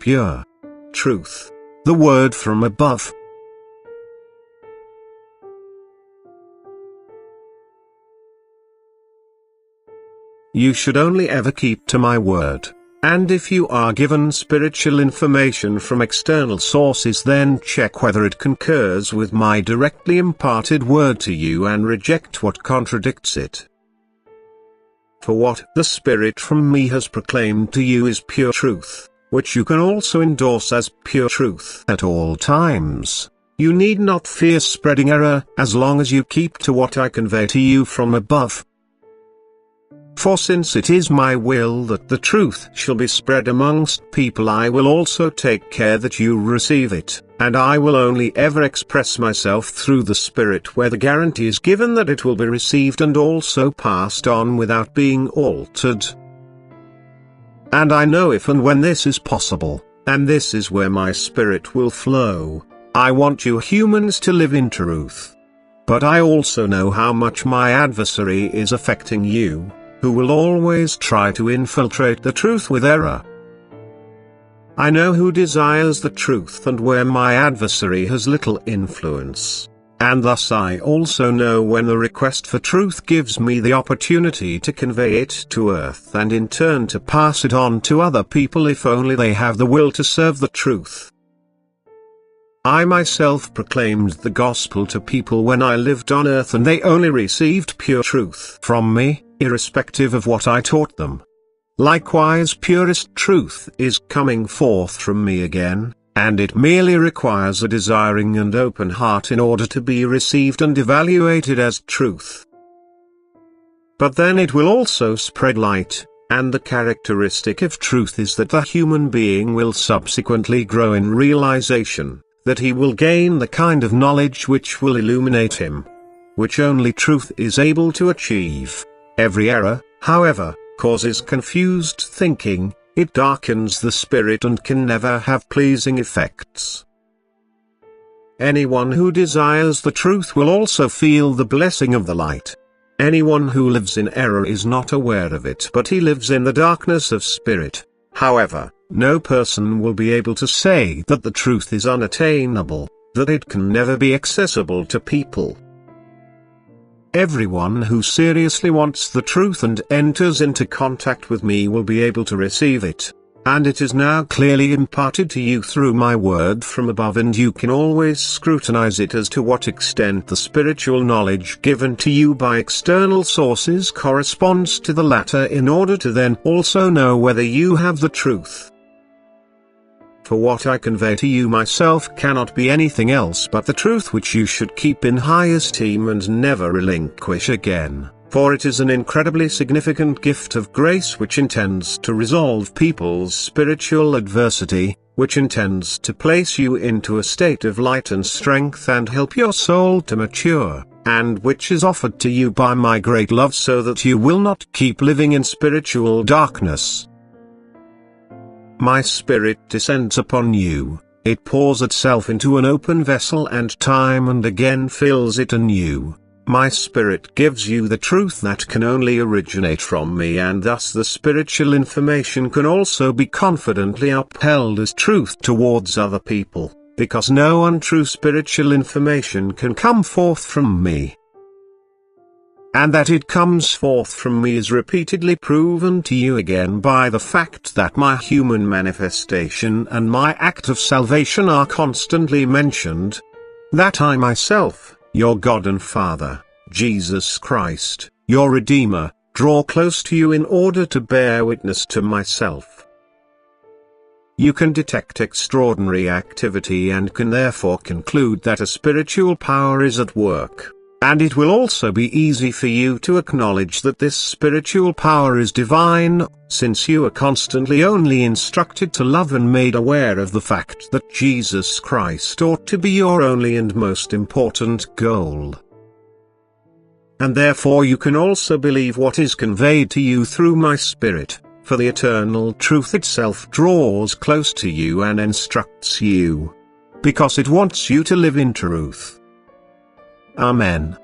pure truth, the word from above. You should only ever keep to my word, and if you are given spiritual information from external sources, then check whether it concurs with my directly imparted word to you and reject what contradicts it. For what the Spirit from me has proclaimed to you is pure truth, which you can also endorse as pure truth at all times. You need not fear spreading error, as long as you keep to what I convey to you from above. For since it is my will that the truth shall be spread amongst people, I will also take care that you receive it, and I will only ever express myself through the Spirit where the guarantee is given that it will be received and also passed on without being altered. And I know if and when this is possible, and this is where my Spirit will flow. I want you humans to live in truth. But I also know how much my adversary is affecting you, who will always try to infiltrate the truth with error. I know who desires the truth and where my adversary has little influence, and thus I also know when the request for truth gives me the opportunity to convey it to earth and in turn to pass it on to other people if only they have the will to serve the truth. I myself proclaimed the gospel to people when I lived on earth, and they only received pure truth from me, irrespective of what I taught them. Likewise, purest truth is coming forth from me again, and it merely requires a desiring and open heart in order to be received and evaluated as truth. But then it will also spread light, and the characteristic of truth is that the human being will subsequently grow in realization, that he will gain the kind of knowledge which will illuminate him, which only truth is able to achieve. Every error, however, causes confused thinking, it darkens the spirit and can never have pleasing effects. Anyone who desires the truth will also feel the blessing of the light. Anyone who lives in error is not aware of it, but he lives in the darkness of spirit. However, no person will be able to say that the truth is unattainable, that it can never be accessible to people. Everyone who seriously wants the truth and enters into contact with me will be able to receive it, and it is now clearly imparted to you through my word from above, and you can always scrutinize it as to what extent the spiritual knowledge given to you by external sources corresponds to the latter, in order to then also know whether you have the truth. For what I convey to you myself cannot be anything else but the truth, which you should keep in high esteem and never relinquish again, for it is an incredibly significant gift of grace which intends to resolve people's spiritual adversity, which intends to place you into a state of light and strength and help your soul to mature, and which is offered to you by my great love so that you will not keep living in spiritual darkness. My Spirit descends upon you, it pours itself into an open vessel and time and again fills it anew. My Spirit gives you the truth that can only originate from me, and thus the spiritual information can also be confidently upheld as truth towards other people, because no untrue spiritual information can come forth from me. And that it comes forth from me is repeatedly proven to you again by the fact that my human manifestation and my act of salvation are constantly mentioned. That I myself, your God and Father, Jesus Christ, your Redeemer, draw close to you in order to bear witness to myself. You can detect extraordinary activity and can therefore conclude that a spiritual power is at work. And it will also be easy for you to acknowledge that this spiritual power is divine, since you are constantly only instructed to love and made aware of the fact that Jesus Christ ought to be your only and most important goal. And therefore you can also believe what is conveyed to you through my Spirit, for the eternal truth itself draws close to you and instructs you, because it wants you to live in truth. Amen.